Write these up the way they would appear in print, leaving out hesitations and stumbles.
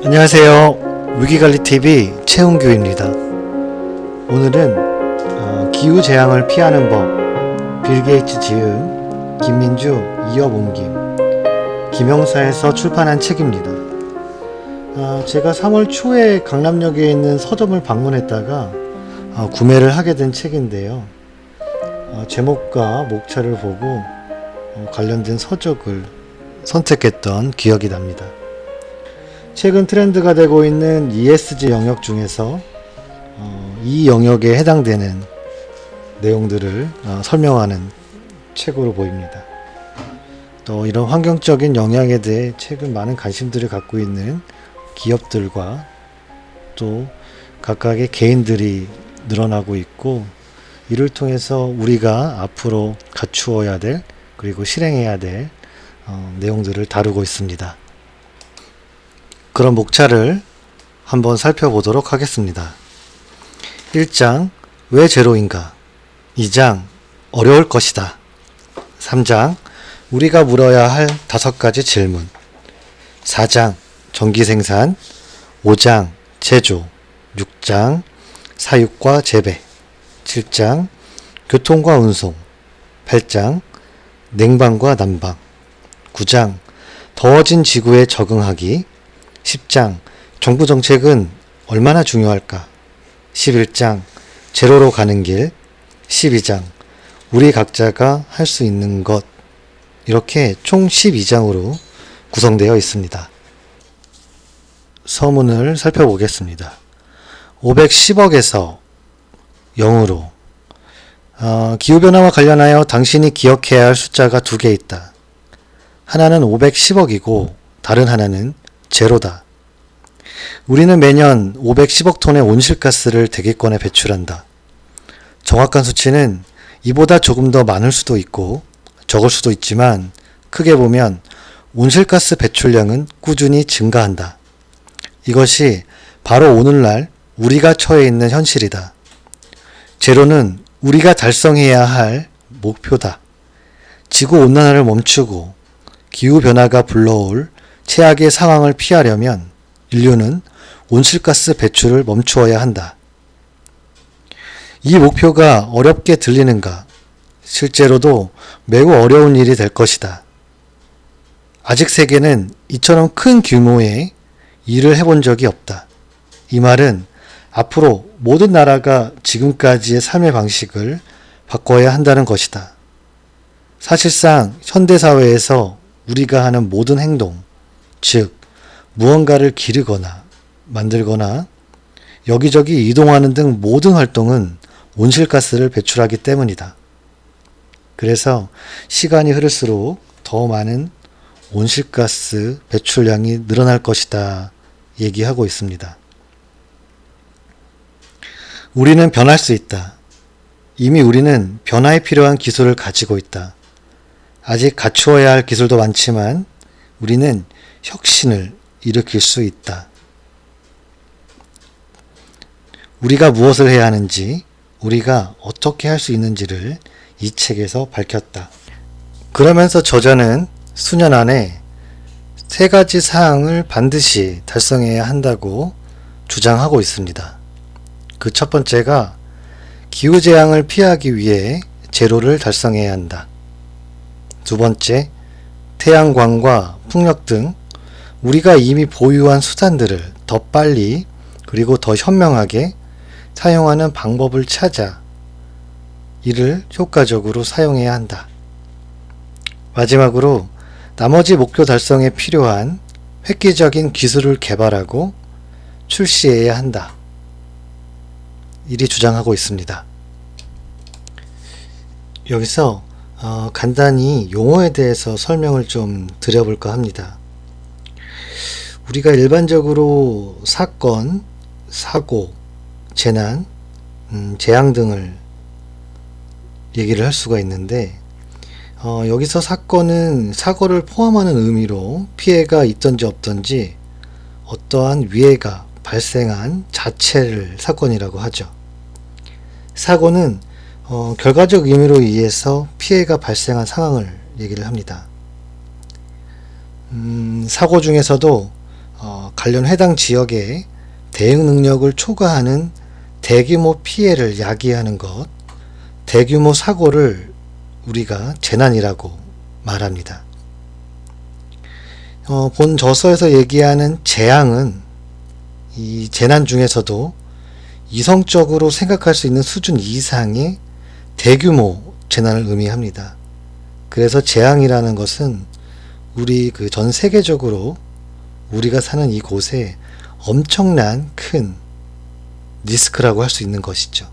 안녕하세요. 위기관리TV 최은규입니다. 오늘은 기후재앙을 피하는 법, 빌 게이츠 지음, 김민주, 이업 옮김, 김영사에서 출판한 책입니다. 제가 3월 초에 강남역에 있는 서점을 방문했다가 구매를 하게 된 책인데요. 제목과 목차를 보고 관련된 서적을 선택했던 기억이 납니다. 최근 트렌드가 되고 있는 ESG 영역 중에서 이 영역에 해당되는 내용들을 설명하는 책으로 보입니다. 또 이런 환경적인 영향에 대해 최근 많은 관심들을 갖고 있는 기업들과 또 각각의 개인들이 늘어나고 있고, 이를 통해서 우리가 앞으로 갖추어야 될 그리고 실행해야 될 내용들을 다루고 있습니다. 그런 목차를 한번 살펴보도록 하겠습니다. 1장 왜 제로인가? 2장 어려울 것이다. 3장 우리가 물어야 할 5가지 질문. 4장 전기생산. 5장 제조. 6장 사육과 재배. 7장 교통과 운송. 8장 냉방과 난방. 9장 더워진 지구에 적응하기. 10장 정부 정책은 얼마나 중요할까? 11장 제로로 가는 길. 12장 우리 각자가 할 수 있는 것. 이렇게 총 12장으로 구성되어 있습니다. 서문을 살펴보겠습니다. 510억에서 0으로 기후변화와 관련하여 당신이 기억해야 할 숫자가 2개 있다. 하나는 510억이고 다른 하나는 제로다. 우리는 매년 510억 톤의 온실가스를 대기권에 배출한다. 정확한 수치는 이보다 조금 더 많을 수도 있고 적을 수도 있지만 크게 보면 온실가스 배출량은 꾸준히 증가한다. 이것이 바로 오늘날 우리가 처해 있는 현실이다. 제로는 우리가 달성해야 할 목표다. 지구온난화를 멈추고 기후변화가 불러올 최악의 상황을 피하려면 인류는 온실가스 배출을 멈추어야 한다. 이 목표가 어렵게 들리는가? 실제로도 매우 어려운 일이 될 것이다. 아직 세계는 이처럼 큰 규모의 일을 해본 적이 없다. 이 말은 앞으로 모든 나라가 지금까지의 삶의 방식을 바꿔야 한다는 것이다. 사실상 현대사회에서 우리가 하는 모든 행동, 즉 무언가를 기르거나 만들거나 여기저기 이동하는 등 모든 활동은 온실가스를 배출하기 때문이다. 그래서 시간이 흐를수록 더 많은 온실가스 배출량이 늘어날 것이다 얘기하고 있습니다. 우리는 변할 수 있다. 이미 우리는 변화에 필요한 기술을 가지고 있다. 아직 갖추어야 할 기술도 많지만 우리는 혁신을 일으킬 수 있다. 우리가 무엇을 해야 하는지, 우리가 어떻게 할 수 있는지를 이 책에서 밝혔다. 그러면서 저자는 수년 안에 3가지 사항을 반드시 달성해야 한다고 주장하고 있습니다. 그 첫 번째가 기후재앙을 피하기 위해 제로를 달성해야 한다. 두 번째, 태양광과 풍력 등 우리가 이미 보유한 수단들을 더 빨리 그리고 더 현명하게 사용하는 방법을 찾아 이를 효과적으로 사용해야 한다. 마지막으로 나머지 목표 달성에 필요한 획기적인 기술을 개발하고 출시해야 한다. 이리 주장하고 있습니다. 여기서 간단히 용어에 대해서 설명을 좀 드려볼까 합니다. 우리가 일반적으로 사건, 사고, 재난, 재앙 등을 얘기를 할 수가 있는데 여기서 사건은 사고를 포함하는 의미로 피해가 있던지 없던지 어떠한 위해가 발생한 자체를 사건이라고 하죠. 사고는 결과적 의미로 의해서 피해가 발생한 상황을 얘기를 합니다. 사고 중에서도 관련 해당 지역의 대응 능력을 초과하는 대규모 피해를 야기하는 것, 대규모 사고를 우리가 재난이라고 말합니다. 본 저서에서 얘기하는 재앙은 이 재난 중에서도 이성적으로 생각할 수 있는 수준 이상의 대규모 재난을 의미합니다. 그래서 재앙이라는 것은 우리 전 세계적으로 우리가 사는 이곳에 엄청난 큰 리스크라고 할 수 있는 것이죠.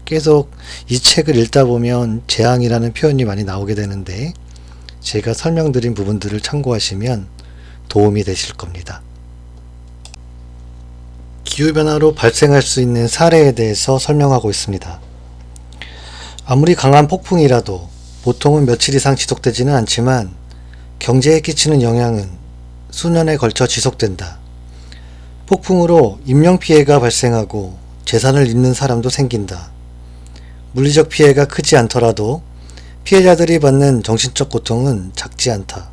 계속 이 책을 읽다 보면 재앙이라는 표현이 많이 나오게 되는데 제가 설명드린 부분들을 참고하시면 도움이 되실 겁니다. 기후변화로 발생할 수 있는 사례에 대해서 설명하고 있습니다. 아무리 강한 폭풍이라도 보통은 며칠 이상 지속되지는 않지만 경제에 끼치는 영향은 수년에 걸쳐 지속된다. 폭풍으로 인명피해가 발생하고 재산을 잃는 사람도 생긴다. 물리적 피해가 크지 않더라도 피해자들이 받는 정신적 고통은 작지 않다.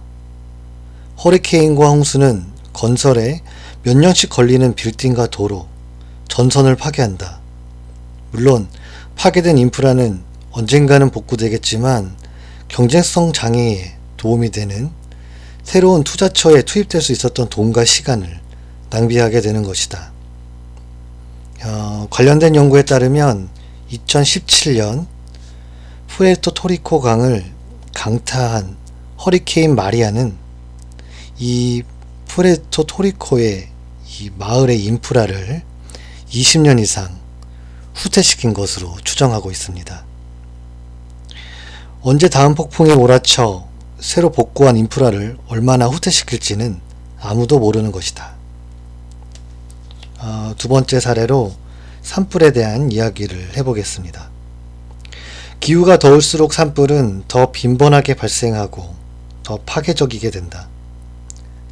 허리케인과 홍수는 건설에 몇 년씩 걸리는 빌딩과 도로, 전선을 파괴한다. 물론 파괴된 인프라는 언젠가는 복구되겠지만 경쟁성 장애에 도움이 되는 새로운 투자처에 투입될 수 있었던 돈과 시간을 낭비하게 되는 것이다. 관련된 연구에 따르면 2017년 푸에르토리코 강을 강타한 허리케인 마리아는 이 푸에르토리코의 이 마을의 인프라를 20년 이상 후퇴시킨 것으로 추정하고 있습니다. 언제 다음 폭풍이 몰아쳐 새로 복구한 인프라를 얼마나 후퇴시킬지는 아무도 모르는 것이다. 두 번째 사례로 산불에 대한 이야기를 해보겠습니다. 기후가 더울수록 산불은 더 빈번하게 발생하고 더 파괴적이게 된다.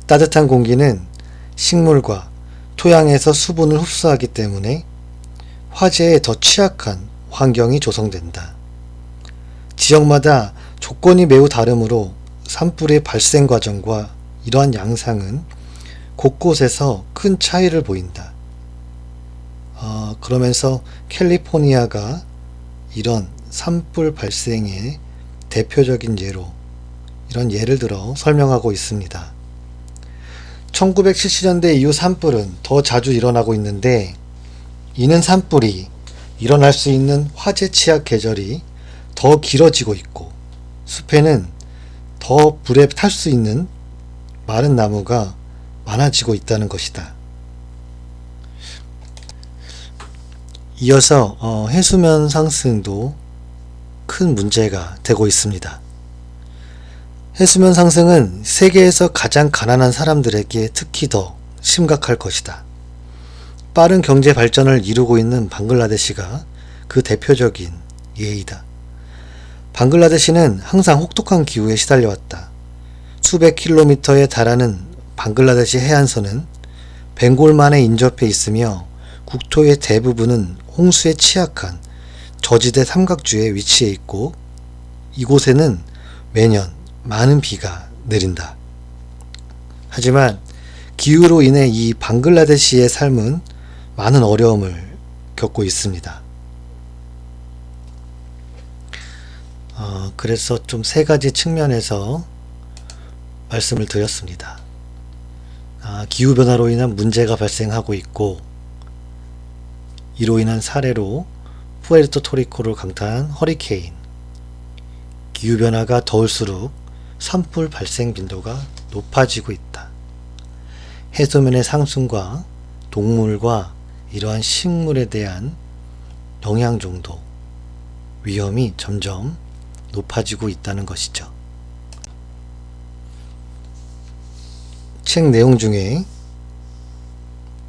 따뜻한 공기는 식물과 토양에서 수분을 흡수하기 때문에 화재에 더 취약한 환경이 조성된다. 지역마다 조건이 매우 다르므로 산불의 발생 과정과 이러한 양상은 곳곳에서 큰 차이를 보인다. 그러면서 캘리포니아가 이런 산불 발생의 대표적인 예로 이런 예를 들어 설명하고 있습니다. 1970년대 이후 산불은 더 자주 일어나고 있는데 이는 산불이 일어날 수 있는 화재 취약 계절이 더 길어지고 있고 숲에는 더 불에 탈 수 있는 마른 나무가 많아지고 있다는 것이다. 이어서 해수면 상승도 큰 문제가 되고 있습니다. 해수면 상승은 세계에서 가장 가난한 사람들에게 특히 더 심각할 것이다. 빠른 경제 발전을 이루고 있는 방글라데시가 그 대표적인 예이다. 방글라데시는 항상 혹독한 기후에 시달려왔다. 수백 킬로미터에 달하는 방글라데시 해안선은 벵골만에 인접해 있으며 국토의 대부분은 홍수에 취약한 저지대 삼각주에 위치해 있고 이곳에는 매년 많은 비가 내린다. 하지만 기후로 인해 이 방글라데시의 삶은 많은 어려움을 겪고 있습니다. 그래서 좀 세 가지 측면에서 말씀을 드렸습니다. 기후변화로 인한 문제가 발생하고 있고 이로 인한 사례로 푸에르토리코를 강타한 허리케인, 기후변화가 더울수록 산불 발생 빈도가 높아지고 있다. 해수면의 상승과 동물과 이러한 식물에 대한 영향 정도, 위험이 점점 높아지고 있다는 것이죠. 책 내용 중에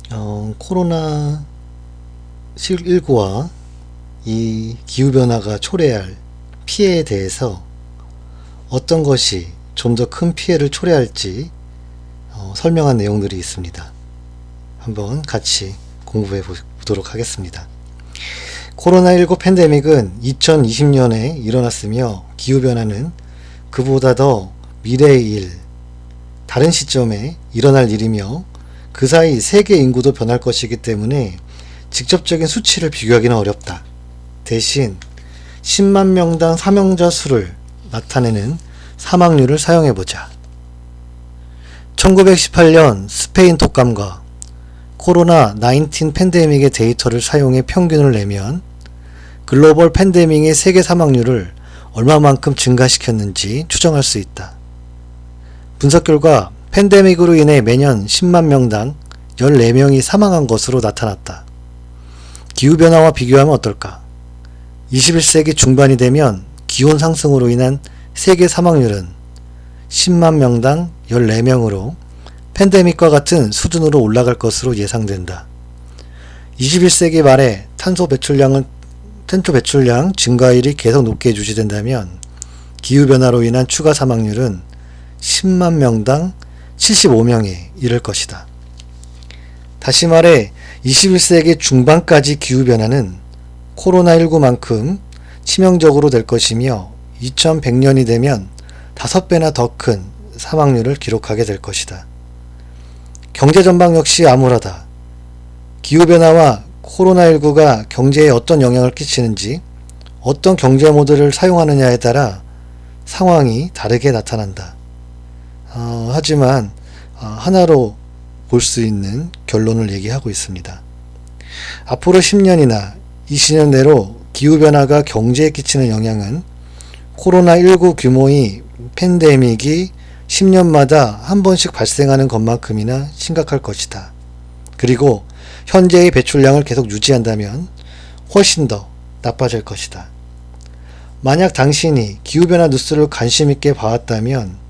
코로나19와 이 기후변화가 초래할 피해에 대해서 어떤 것이 좀 더 큰 피해를 초래할지 설명한 내용들이 있습니다. 한번 같이 공부해 보도록 하겠습니다. 코로나19 팬데믹은 2020년에 일어났으며 기후변화는 그보다 더 미래의 일, 다른 시점에 일어날 일이며 그 사이 세계 인구도 변할 것이기 때문에 직접적인 수치를 비교하기는 어렵다. 대신 10만 명당 사망자 수를 나타내는 사망률을 사용해보자. 1918년 스페인 독감과 코로나19 팬데믹의 데이터를 사용해 평균을 내면 글로벌 팬데믹의 세계 사망률을 얼마만큼 증가시켰는지 추정할 수 있다. 분석 결과 팬데믹으로 인해 매년 10만 명당 14명이 사망한 것으로 나타났다. 기후변화와 비교하면 어떨까? 21세기 중반이 되면 기온 상승으로 인한 세계 사망률은 10만 명당 14명으로 팬데믹과 같은 수준으로 올라갈 것으로 예상된다. 21세기 말에 탄소 배출량 증가율이 계속 높게 유지된다면 기후변화로 인한 추가 사망률은 10만 명당 75명에 이를 것이다. 다시 말해 21세기 중반까지 기후변화는 코로나19만큼 치명적으로 될 것이며 2100년이 되면 5배나 더 큰 사망률을 기록하게 될 것이다. 경제 전방 역시 암울하다. 기후변화와 코로나19가 경제에 어떤 영향을 끼치는지 어떤 경제 모델을 사용하느냐에 따라 상황이 다르게 나타난다. 하지만 하나로 볼 수 있는 결론을 얘기하고 있습니다. 앞으로 10년이나 20년 내로 기후변화가 경제에 끼치는 영향은 코로나19 규모의 팬데믹이 10년마다 한 번씩 발생하는 것만큼이나 심각할 것이다. 그리고 현재의 배출량을 계속 유지한다면 훨씬 더 나빠질 것이다. 만약 당신이 기후변화 뉴스를 관심 있게 봐왔다면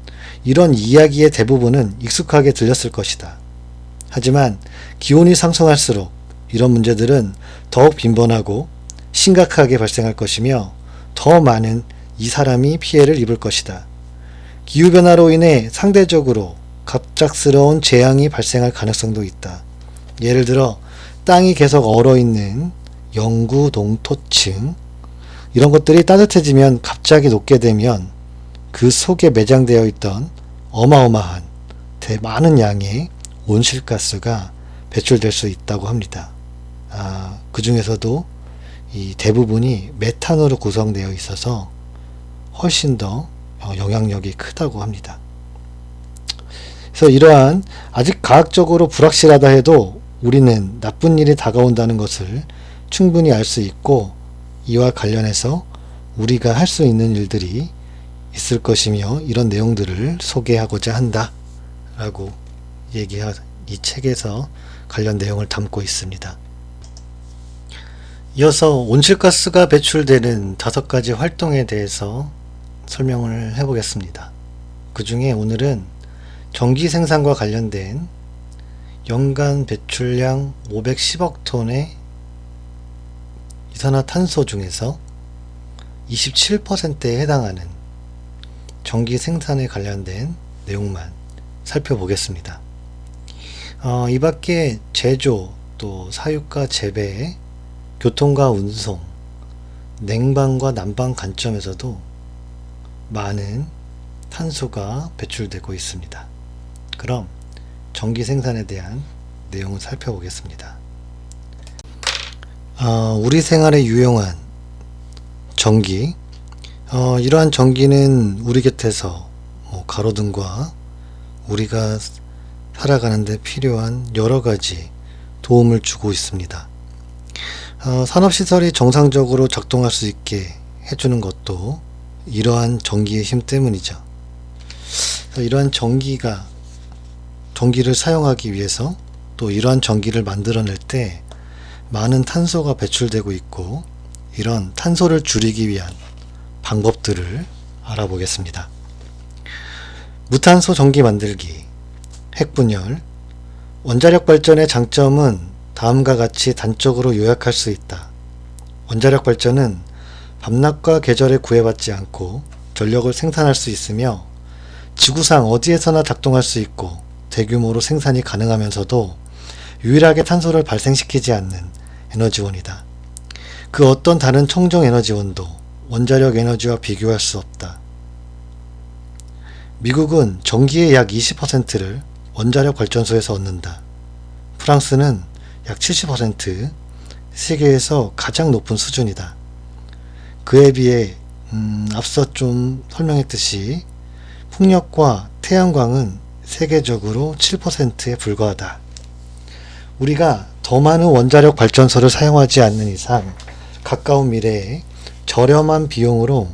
이런 이야기의 대부분은 익숙하게 들렸을 것이다. 하지만 기온이 상승할수록 이런 문제들은 더욱 빈번하고 심각하게 발생할 것이며 더 많은 이 사람이 피해를 입을 것이다. 기후변화로 인해 상대적으로 갑작스러운 재앙이 발생할 가능성도 있다. 예를 들어 땅이 계속 얼어있는 영구 농토층, 이런 것들이 따뜻해지면 갑자기 녹게 되면 그 속에 매장되어 있던 어마어마한 많은 양의 온실가스가 배출될 수 있다고 합니다. 그 중에서도 이 대부분이 메탄으로 구성되어 있어서 훨씬 더 영향력이 크다고 합니다. 그래서 이러한 아직 과학적으로 불확실하다 해도 우리는 나쁜 일이 다가온다는 것을 충분히 알 수 있고, 이와 관련해서 우리가 할 수 있는 일들이 있을 것이며 이런 내용들을 소개하고자 한다 라고 이 책에서 관련 내용을 담고 있습니다. 이어서 온실가스가 배출되는 5가지 활동에 대해서 설명을 해보겠습니다. 그 중에 오늘은 전기 생산과 관련된 연간 배출량 510억 톤의 이산화탄소 중에서 27%에 해당하는 전기 생산에 관련된 내용만 살펴보겠습니다. 이 밖에 제조, 또 사육과 재배, 교통과 운송, 냉방과 난방 관점에서도 많은 탄소가 배출되고 있습니다. 그럼 전기 생산에 대한 내용을 살펴보겠습니다. 우리 생활에 유용한 전기, 이러한 전기는 우리 곁에서 가로등과 우리가 살아가는데 필요한 여러가지 도움을 주고 있습니다. 산업시설이 정상적으로 작동할 수 있게 해주는 것도 이러한 전기의 힘 때문이죠. 이러한 전기를 사용하기 위해서 또 이러한 전기를 만들어낼 때 많은 탄소가 배출되고 있고, 이런 탄소를 줄이기 위한 방법들을 알아보겠습니다. 무탄소 전기 만들기, 핵분열. 원자력 발전의 장점은 다음과 같이 단적으로 요약할 수 있다. 원자력 발전은 밤낮과 계절에 구애받지 않고 전력을 생산할 수 있으며 지구상 어디에서나 작동할 수 있고 대규모로 생산이 가능하면서도 유일하게 탄소를 발생시키지 않는 에너지원이다. 그 어떤 다른 청정 에너지원도 원자력 에너지와 비교할 수 없다. 미국은 전기의 약 20%를 원자력 발전소에서 얻는다. 프랑스는 약 70%, 세계에서 가장 높은 수준이다. 그에 비해 앞서 좀 설명했듯이 풍력과 태양광은 세계적으로 7%에 불과하다. 우리가 더 많은 원자력 발전소를 사용하지 않는 이상 가까운 미래에 저렴한 비용으로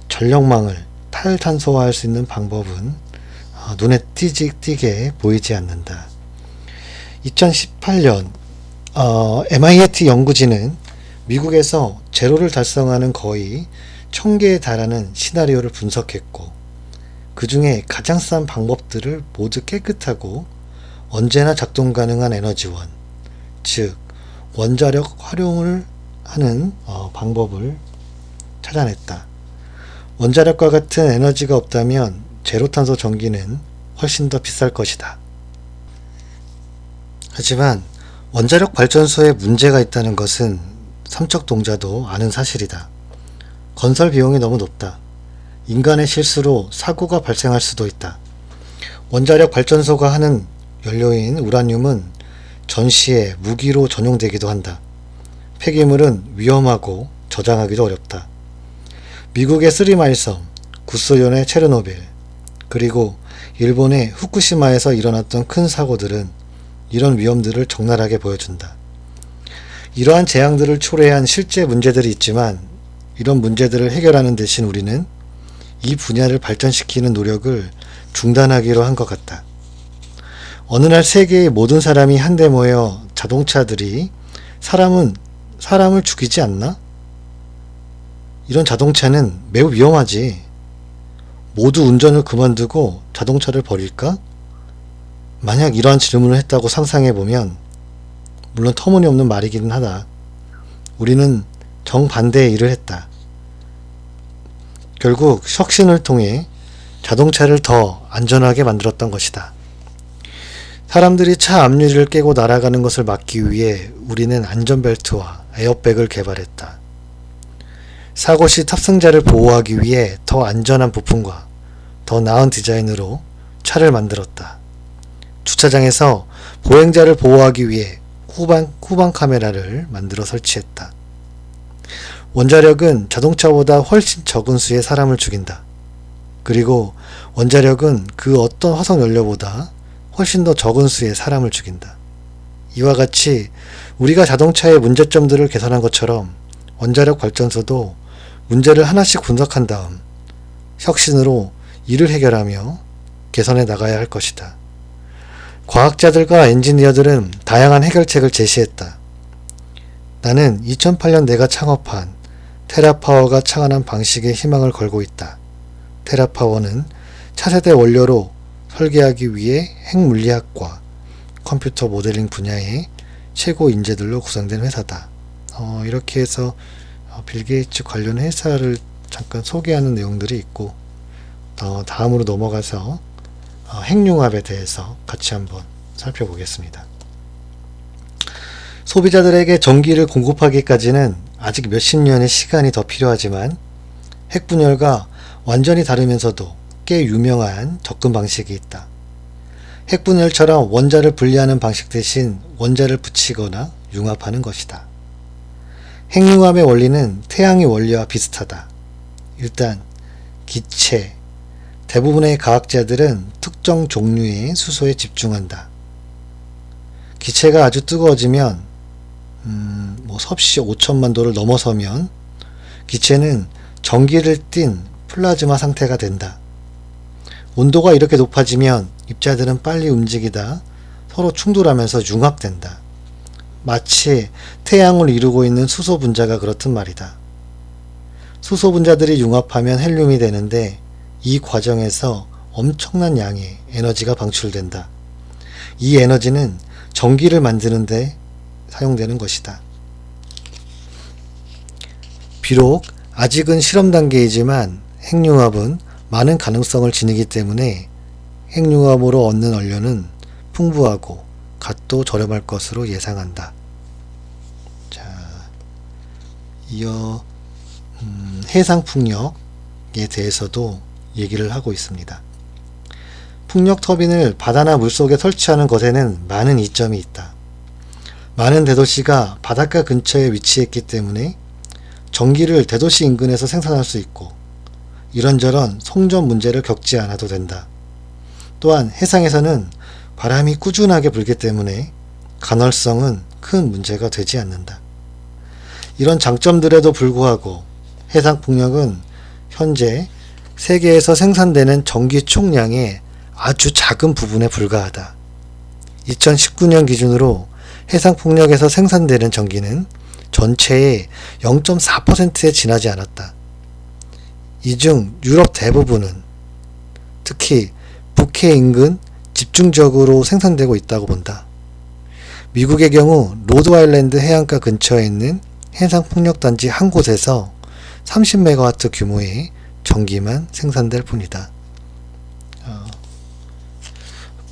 전력망을 탈탄소화할 수 있는 방법은 눈에 띄게 보이지 않는다. 2018년 MIT 연구진은 미국에서 제로를 달성하는 거의 1000개에 달하는 시나리오를 분석했고, 그 중에 가장 싼 방법들을 모두 깨끗하고 언제나 작동 가능한 에너지원, 즉 원자력 활용을 하는 방법을 찾아냈다. 원자력과 같은 에너지가 없다면 제로탄소 전기는 훨씬 더 비쌀 것이다. 하지만 원자력 발전소에 문제가 있다는 것은 삼척동자도 아는 사실이다. 건설 비용이 너무 높다. 인간의 실수로 사고가 발생할 수도 있다. 원자력 발전소가 하는 연료인 우라늄은 전시에 무기로 전용되기도 한다. 폐기물은 위험하고 저장하기도 어렵다. 미국의 쓰리마일섬, 구소련의 체르노빌, 그리고 일본의 후쿠시마에서 일어났던 큰 사고들은 이런 위험들을 적나라하게 보여준다. 이러한 재앙들을 초래한 실제 문제들이 있지만, 이런 문제들을 해결하는 대신 우리는 이 분야를 발전시키는 노력을 중단하기로 한 것 같다. 어느 날 세계의 모든 사람이 한데 모여 자동차들이 사람을 죽이지 않나? 이런 자동차는 매우 위험하지. 모두 운전을 그만두고 자동차를 버릴까? 만약 이러한 질문을 했다고 상상해보면, 물론 터무니없는 말이기는 하다. 우리는 정반대의 일을 했다. 결국 혁신을 통해 자동차를 더 안전하게 만들었던 것이다. 사람들이 차 앞유리를 깨고 날아가는 것을 막기 위해 우리는 안전벨트와 에어백을 개발했다. 사고 시 탑승자를 보호하기 위해 더 안전한 부품과 더 나은 디자인으로 차를 만들었다. 주차장에서 보행자를 보호하기 위해 후방 카메라를 만들어 설치했다. 원자력은 자동차보다 훨씬 적은 수의 사람을 죽인다. 그리고 원자력은 그 어떤 화석연료보다 훨씬 더 적은 수의 사람을 죽인다. 이와 같이 우리가 자동차의 문제점들을 개선한 것처럼 원자력 발전소도 문제를 하나씩 분석한 다음 혁신으로 이를 해결하며 개선해 나가야 할 것이다. 과학자들과 엔지니어들은 다양한 해결책을 제시했다. 나는 2008년 내가 창업한 테라파워가 창안한 방식에 희망을 걸고 있다. 테라파워는 차세대 원료로 설계하기 위해 핵물리학과 컴퓨터 모델링 분야의 최고 인재들로 구성된 회사다. 이렇게 해서 빌 게이츠 관련 회사를 잠깐 소개하는 내용들이 있고, 다음으로 넘어가서 핵융합에 대해서 같이 한번 살펴보겠습니다. 소비자들에게 전기를 공급하기까지는 아직 몇십 년의 시간이 더 필요하지만, 핵분열과 완전히 다르면서도 꽤 유명한 접근 방식이 있다. 핵분열처럼 원자를 분리하는 방식 대신 원자를 붙이거나 융합하는 것이다. 핵융합의 원리는 태양의 원리와 비슷하다. 일단 기체, 대부분의 과학자들은 특정 종류의 수소에 집중한다. 기체가 아주 뜨거워지면 섭씨 5천만 도를 넘어서면 기체는 전기를 띤 플라즈마 상태가 된다. 온도가 이렇게 높아지면 입자들은 빨리 움직이다 서로 충돌하면서 융합된다. 마치 태양을 이루고 있는 수소 분자가 그렇듯 말이다. 수소 분자들이 융합하면 헬륨이 되는데, 이 과정에서 엄청난 양의 에너지가 방출된다. 이 에너지는 전기를 만드는 데 사용되는 것이다. 비록 아직은 실험 단계이지만 핵융합은 많은 가능성을 지니기 때문에 핵융합으로 얻는 원료는 풍부하고 값도 저렴할 것으로 예상한다. 자, 이어 해상풍력에 대해서도 얘기를 하고 있습니다. 풍력 터빈을 바다나 물속에 설치하는 것에는 많은 이점이 있다. 많은 대도시가 바닷가 근처에 위치했기 때문에 전기를 대도시 인근에서 생산할 수 있고 이런저런 송전 문제를 겪지 않아도 된다. 또한 해상에서는 바람이 꾸준하게 불기 때문에 간헐성은 큰 문제가 되지 않는다. 이런 장점들에도 불구하고 해상풍력은 현재 세계에서 생산되는 전기 총량의 아주 작은 부분에 불과하다. 2019년 기준으로 해상풍력에서 생산되는 전기는 전체의 0.4%에 지나지 않았다. 이 중 유럽 대부분은 특히 북해 인근 집중적으로 생산되고 있다고 본다. 미국의 경우 로드아일랜드 해안가 근처에 있는 해상풍력단지 한 곳에서 30메가와트 규모의 전기만 생산될 뿐이다.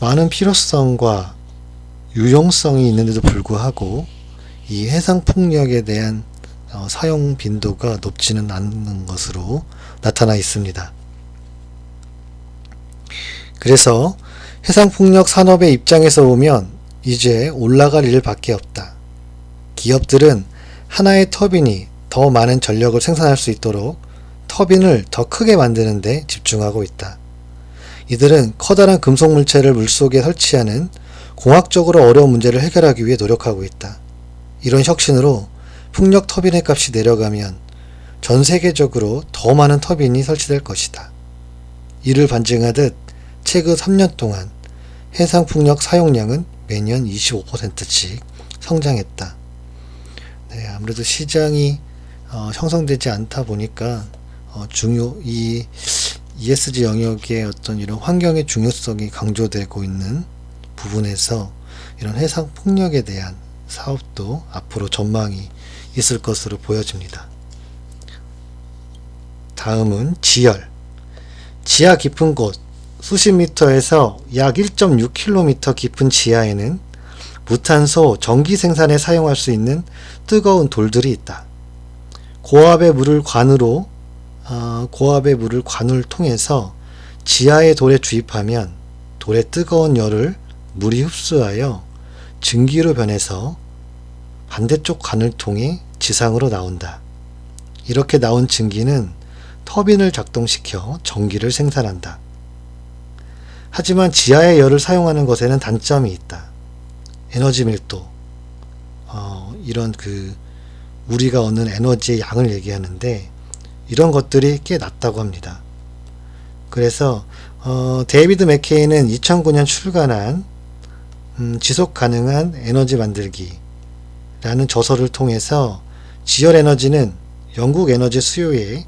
많은 필요성과 유용성이 있는데도 불구하고 이 해상풍력에 대한 사용 빈도가 높지는 않는 것으로 나타나 있습니다. 그래서 해상풍력 산업의 입장에서 보면 이제 올라갈 일밖에 없다. 기업들은 하나의 터빈이 더 많은 전력을 생산할 수 있도록 터빈을 더 크게 만드는 데 집중하고 있다. 이들은 커다란 금속 물체를 물속에 설치하는 공학적으로 어려운 문제를 해결하기 위해 노력하고 있다. 이런 혁신으로 풍력 터빈의 값이 내려가면 전 세계적으로 더 많은 터빈이 설치될 것이다. 이를 반증하듯 최근 3년 동안 해상풍력 사용량은 매년 25%씩 성장했다. 네, 아무래도 시장이 형성되지 않다 보니까 이 ESG 영역의 어떤 이런 환경의 중요성이 강조되고 있는 부분에서 이런 해상풍력에 대한 사업도 앞으로 전망이 있을 것으로 보여집니다. 다음은 지열. 지하 깊은 곳 수십 미터에서 약 1.6km 깊은 지하에는 무탄소 전기 생산에 사용할 수 있는 뜨거운 돌들이 있다. 고압의 물을 관을 통해서 지하의 돌에 주입하면 돌의 뜨거운 열을 물이 흡수하여 증기로 변해서 반대쪽 관을 통해 지상으로 나온다. 이렇게 나온 증기는 터빈을 작동시켜 전기를 생산한다. 하지만 지하의 열을 사용하는 것에는 단점이 있다. 에너지 밀도, 이런 우리가 얻는 에너지의 양을 얘기하는데 이런 것들이 꽤 낮다고 합니다. 그래서 데이비드 맥케이는 2009년 출간한 지속 가능한 에너지 만들기라는 저서를 통해서 지열 에너지는 영국 에너지 수요의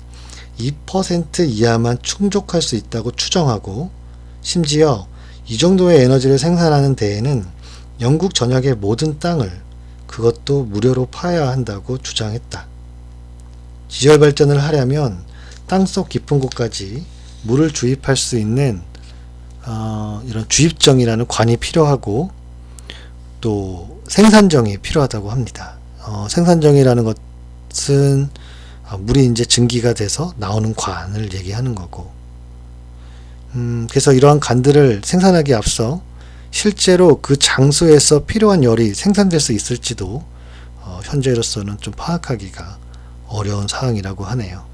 2% 이하만 충족할 수 있다고 추정하고 심지어 이 정도의 에너지를 생산하는 데에는 영국 전역의 모든 땅을 그것도 무료로 파야 한다고 주장했다. 지열 발전을 하려면 땅속 깊은 곳까지 물을 주입할 수 있는 이런 주입정이라는 관이 필요하고 또 생산정이 필요하다고 합니다. 생산정이라는 것은 물이 이제 증기가 돼서 나오는 관을 얘기하는 거고, 그래서 이러한 관들을 생산하기에 앞서 실제로 그 장소에서 필요한 열이 생산될 수 있을지도 현재로서는 좀 파악하기가 어려운 사항이라고 하네요.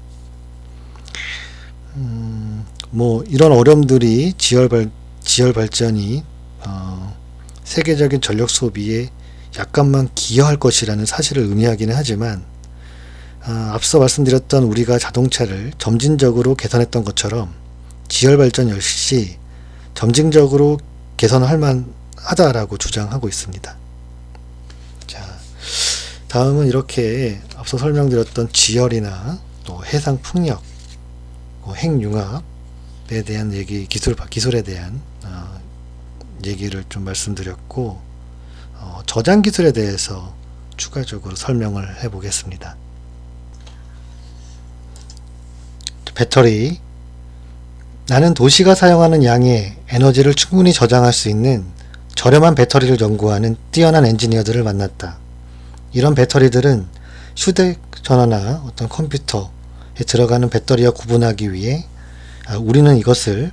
이런 어려움들이 지열 발전이 세계적인 전력 소비에 약간만 기여할 것이라는 사실을 의미하기는 하지만 앞서 말씀드렸던 우리가 자동차를 점진적으로 개선했던 것처럼 지열 발전 역시 점진적으로 개선할 만하다라고 주장하고 있습니다. 자, 다음은 이렇게 앞서 설명드렸던 지열이나 또 해상 풍력, 핵융합에 대한 기술에 대한 얘기를 좀 말씀드렸고, 저장 기술에 대해서 추가적으로 설명을 해보겠습니다. 배터리. 나는 도시가 사용하는 양의 에너지를 충분히 저장할 수 있는 저렴한 배터리를 연구하는 뛰어난 엔지니어들을 만났다. 이런 배터리들은 휴대전화나 어떤 컴퓨터에 들어가는 배터리와 구분하기 위해 우리는 이것을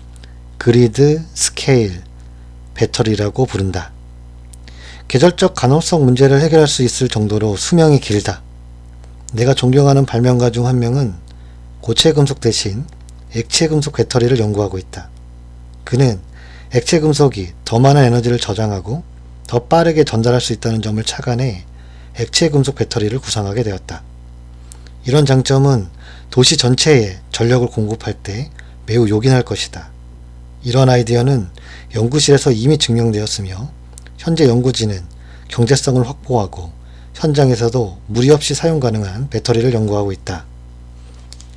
그리드 스케일 배터리라고 부른다. 계절적 간헐성 문제를 해결할 수 있을 정도로 수명이 길다. 내가 존경하는 발명가 중 한 명은 고체 금속 대신 액체 금속 배터리를 연구하고 있다. 그는 액체 금속이 더 많은 에너지를 저장하고 더 빠르게 전달할 수 있다는 점을 착안해 액체 금속 배터리를 구상하게 되었다. 이런 장점은 도시 전체에 전력을 공급할 때 매우 요긴할 것이다. 이런 아이디어는 연구실에서 이미 증명되었으며 현재 연구진은 경제성을 확보하고 현장에서도 무리 없이 사용 가능한 배터리를 연구하고 있다.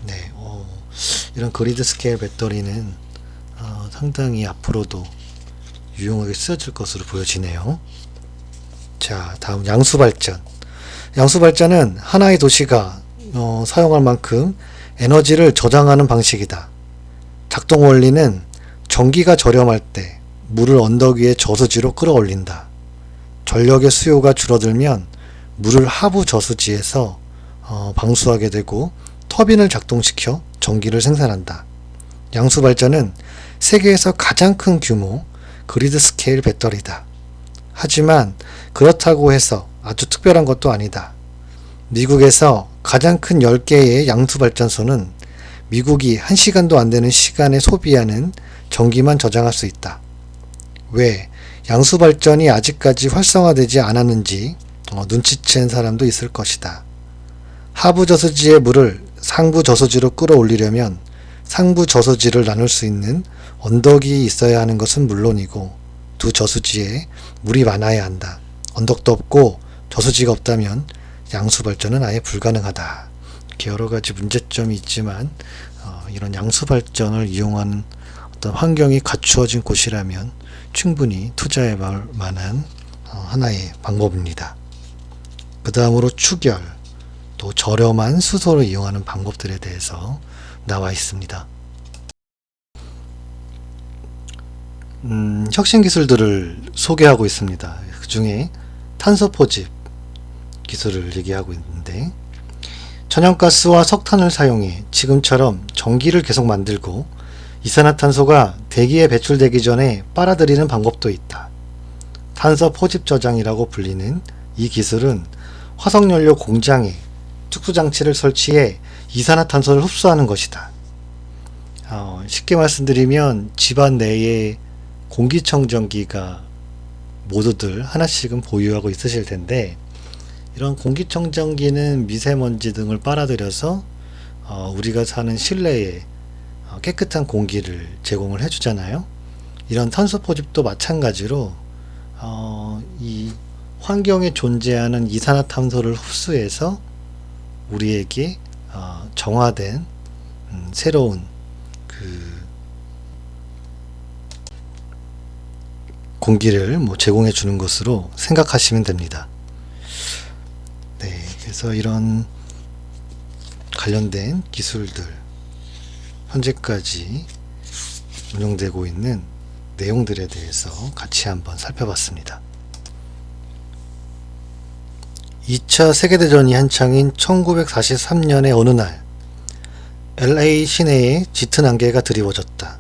네, 이런 그리드 스케일 배터리는 상당히 앞으로도 유용하게 쓰여질 것으로 보여지네요. 자, 다음 양수발전. 양수발전은 하나의 도시가 사용할 만큼 에너지를 저장하는 방식이다. 작동 원리는 전기가 저렴할 때 물을 언덕 위에 저수지로 끌어올린다. 전력의 수요가 줄어들면 물을 하부 저수지에서 방수하게 되고 터빈을 작동시켜 전기를 생산한다. 양수발전은 세계에서 가장 큰 규모 그리드 스케일 배터리다. 하지만 그렇다고 해서 아주 특별한 것도 아니다. 미국에서 가장 큰 10개의 양수발전소는 미국이 1시간도 안 되는 시간에 소비하는 전기만 저장할 수 있다. 왜 양수발전이 아직까지 활성화되지 않았는지 눈치챈 사람도 있을 것이다. 하부 저수지의 물을 상부 저수지로 끌어올리려면 상부 저수지를 나눌 수 있는 언덕이 있어야 하는 것은 물론이고 두 저수지에 물이 많아야 한다. 언덕도 없고 저수지가 없다면 양수발전은 아예 불가능하다. 이렇게 여러 가지 문제점이 있지만 이런 양수발전을 이용하는 어떤 환경이 갖추어진 곳이라면 충분히 투자해 볼 만한 하나의 방법입니다. 그 다음으로 추결, 또 저렴한 수소를 이용하는 방법들에 대해서 나와 있습니다. 혁신 기술들을 소개하고 있습니다. 그 중에 탄소 포집 기술을 얘기하고 있는데, 천연가스와 석탄을 사용해 지금처럼 전기를 계속 만들고 이산화탄소가 대기에 배출되기 전에 빨아들이는 방법도 있다. 탄소 포집 저장이라고 불리는 이 기술은 화석연료 공장에 특수장치를 설치해 이산화탄소를 흡수하는 것이다. 쉽게 말씀드리면 집안 내에 공기청정기가 모두들 하나씩은 보유하고 있으실 텐데, 이런 공기청정기는 미세먼지 등을 빨아들여서 우리가 사는 실내에 깨끗한 공기를 제공을 해주잖아요. 이런 탄소 포집도 마찬가지로 이 환경에 존재하는 이산화탄소를 흡수해서 우리에게 정화된 새로운 공기를 제공해 주는 것으로 생각하시면 됩니다. 네, 그래서 이런 관련된 기술들, 현재까지 운영되고 있는 내용들에 대해서 같이 한번 살펴봤습니다. 2차 세계대전이 한창인 1943년의 어느 날, LA 시내에 짙은 안개가 드리워졌다.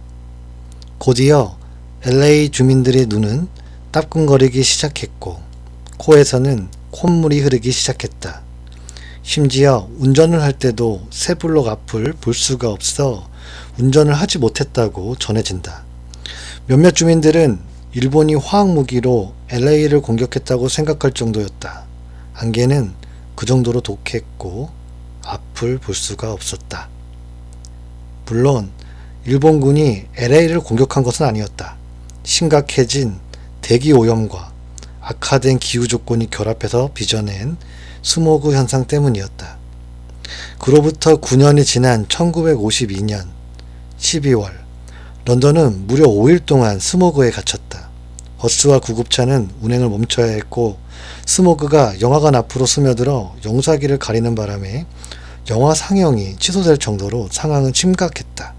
곧이어 LA 주민들의 눈은 따끔거리기 시작했고 코에서는 콧물이 흐르기 시작했다. 심지어 운전을 할 때도 새블록 앞을 볼 수가 없어 운전을 하지 못했다고 전해진다. 몇몇 주민들은 일본이 화학무기로 LA를 공격했다고 생각할 정도였다. 안개는 그 정도로 독했고 앞을 볼 수가 없었다. 물론 일본군이 LA를 공격한 것은 아니었다. 심각해진 대기 오염과 악화된 기후 조건이 결합해서 빚어낸 스모그 현상 때문이었다. 그로부터 9년이 지난 1952년 12월, 런던은 무려 5일 동안 스모그에 갇혔다. 버스와 구급차는 운행을 멈춰야 했고 스모그가 영화관 앞으로 스며들어 영사기를 가리는 바람에 영화 상영이 취소될 정도로 상황은 심각했다.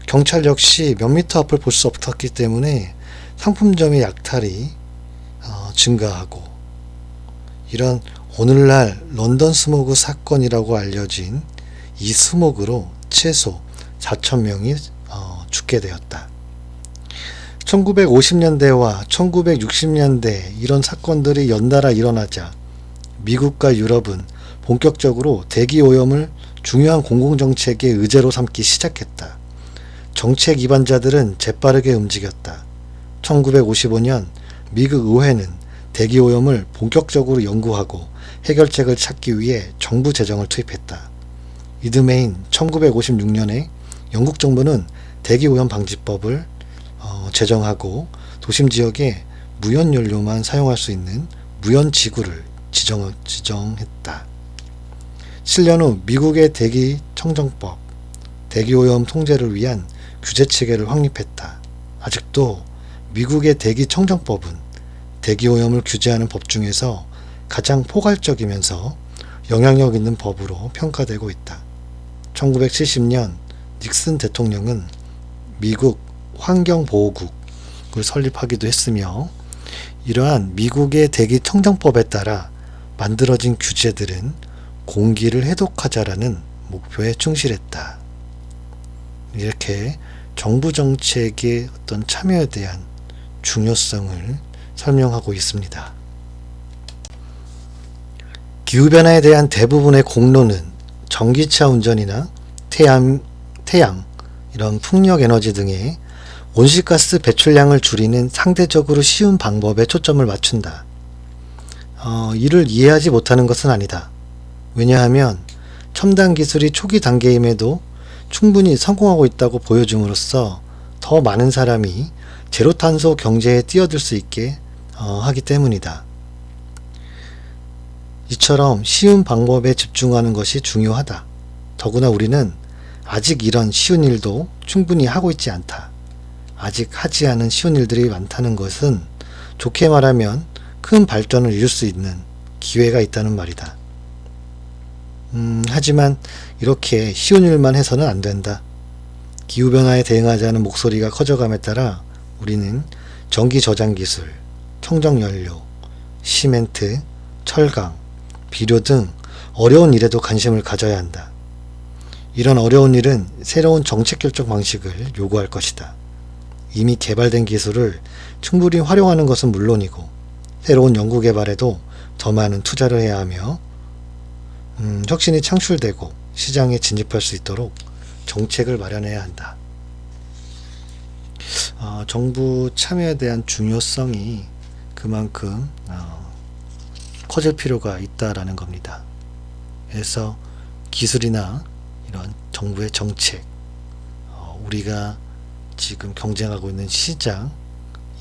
경찰 역시 몇 미터 앞을 볼 수 없었기 때문에 상품점의 약탈이 증가하고, 이런 오늘날 런던 스모그 사건이라고 알려진 이 스모그로 최소 4,000명이 죽게 되었다. 1950년대와 1960년대 이런 사건들이 연달아 일어나자 미국과 유럽은 본격적으로 대기 오염을 중요한 공공정책의 의제로 삼기 시작했다. 정책 입안자들은 재빠르게 움직였다. 1955년 미국 의회는 대기 오염을 본격적으로 연구하고 해결책을 찾기 위해 정부 재정을 투입했다. 이듬해인 1956년에 영국 정부는 대기 오염 방지법을 제정하고 도심 지역에 무연연료만 사용할 수 있는 무연지구를 지정했다. 7년 후 미국의 대기 청정법, 대기오염 통제를 위한 규제 체계를 확립했다. 아직도 미국의 대기 청정법은 대기오염을 규제하는 법 중에서 가장 포괄적이면서 영향력 있는 법으로 평가되고 있다. 1970년 닉슨 대통령은 미국 환경보호국을 설립하기도 했으며 이러한 미국의 대기 청정법에 따라 만들어진 규제들은 공기를 해독하자라는 목표에 충실했다. 이렇게 정부 정책의 어떤 참여에 대한 중요성을 설명하고 있습니다. 기후변화에 대한 대부분의 공로는 전기차 운전이나 태양, 이런 풍력에너지 등의 온실가스 배출량을 줄이는 상대적으로 쉬운 방법에 초점을 맞춘다. 이를 이해하지 못하는 것은 아니다. 왜냐하면 첨단 기술이 초기 단계임에도 충분히 성공하고 있다고 보여줌으로써 더 많은 사람이 제로탄소 경제에 뛰어들 수 있게 하기 때문이다. 이처럼 쉬운 방법에 집중하는 것이 중요하다. 더구나 우리는 아직 이런 쉬운 일도 충분히 하고 있지 않다. 아직 하지 않은 쉬운 일들이 많다는 것은 좋게 말하면 큰 발전을 이룰 수 있는 기회가 있다는 말이다. 하지만 이렇게 쉬운 일만 해서는 안 된다. 기후변화에 대응하자는 목소리가 커져감에 따라 우리는 전기 저장 기술, 청정연료, 시멘트, 철강, 비료 등 어려운 일에도 관심을 가져야 한다. 이런 어려운 일은 새로운 정책 결정 방식을 요구할 것이다. 이미 개발된 기술을 충분히 활용하는 것은 물론이고 새로운 연구 개발에도 더 많은 투자를 해야 하며 혁신이 창출되고 시장에 진입할 수 있도록 정책을 마련해야 한다. 정부 참여에 대한 중요성이 그만큼 커질 필요가 있다라는 겁니다. 그래서 기술이나 이런 정부의 정책, 우리가 지금 경쟁하고 있는 시장,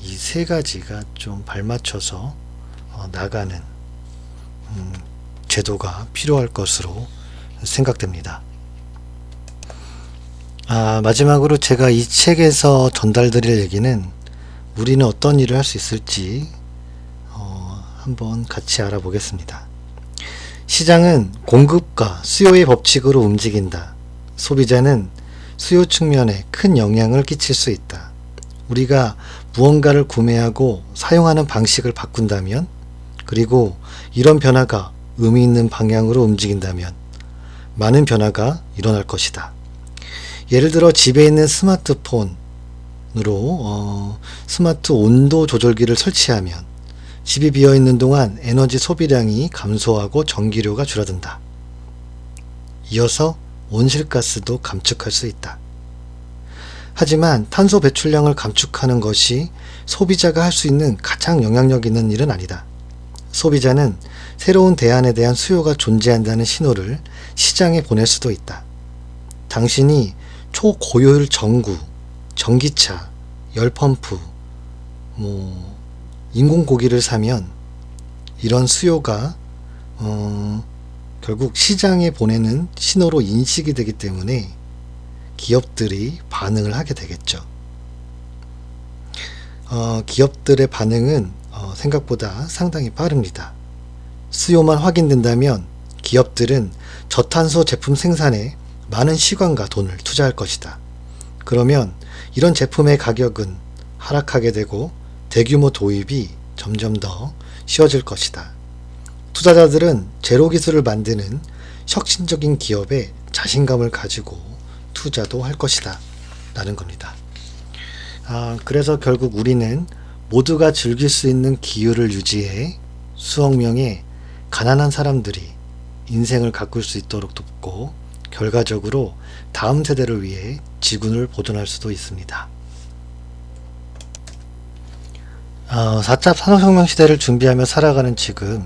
이 세 가지가 좀 발맞춰서 나가는 제도가 필요할 것으로 생각됩니다. 마지막으로 제가 이 책에서 전달드릴 얘기는 우리는 어떤 일을 할 수 있을지 한번 같이 알아보겠습니다. 시장은 공급과 수요의 법칙으로 움직인다. 소비자는 수요 측면에 큰 영향을 끼칠 수 있다. 우리가 무언가를 구매하고 사용하는 방식을 바꾼다면, 그리고 이런 변화가 의미 있는 방향으로 움직인다면 많은 변화가 일어날 것이다. 예를 들어 집에 있는 스마트폰으로 스마트 온도 조절기를 설치하면 집이 비어있는 동안 에너지 소비량이 감소하고 전기료가 줄어든다. 이어서 온실가스도 감축할 수 있다. 하지만 탄소 배출량을 감축하는 것이 소비자가 할 수 있는 가장 영향력 있는 일은 아니다. 소비자는 새로운 대안에 대한 수요가 존재한다는 신호를 시장에 보낼 수도 있다. 당신이 초고효율 전구, 전기차, 열펌프, 인공고기를 사면 이런 수요가 결국 시장에 보내는 신호로 인식이 되기 때문에 기업들이 반응을 하게 되겠죠. 기업들의 반응은 생각보다 상당히 빠릅니다. 수요만 확인된다면 기업들은 저탄소 제품 생산에 많은 시간과 돈을 투자할 것이다. 그러면 이런 제품의 가격은 하락하게 되고 대규모 도입이 점점 더 쉬워질 것이다. 투자자들은 제로 기술을 만드는 혁신적인 기업에 자신감을 가지고 투자도 할 것이다 라는 겁니다. 그래서 결국 우리는 모두가 즐길 수 있는 기후를 유지해 수억 명의 가난한 사람들이 인생을 가꿀 수 있도록 돕고 결과적으로 다음 세대를 위해 지구를 보존할 수도 있습니다. 4차 산업혁명 시대를 준비하며 살아가는 지금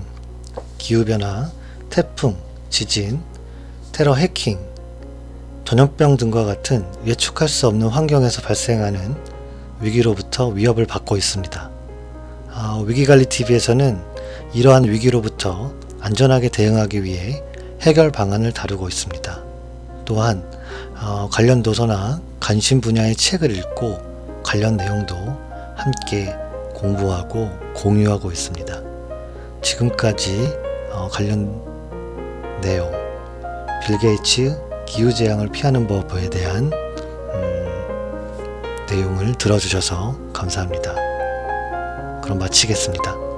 기후변화, 태풍, 지진, 테러 해킹, 전염병 등과 같은 예측할 수 없는 환경에서 발생하는 위기로부터 위협을 받고 있습니다. 위기관리TV에서는 이러한 위기로부터 안전하게 대응하기 위해 해결 방안을 다루고 있습니다. 또한 관련 도서나 관심 분야의 책을 읽고 관련 내용도 함께 공부하고 공유하고 있습니다. 지금까지 관련 내용, 빌 게이츠 기후재앙을 피하는 법에 대한 내용을 들어주셔서 감사합니다. 그럼 마치겠습니다.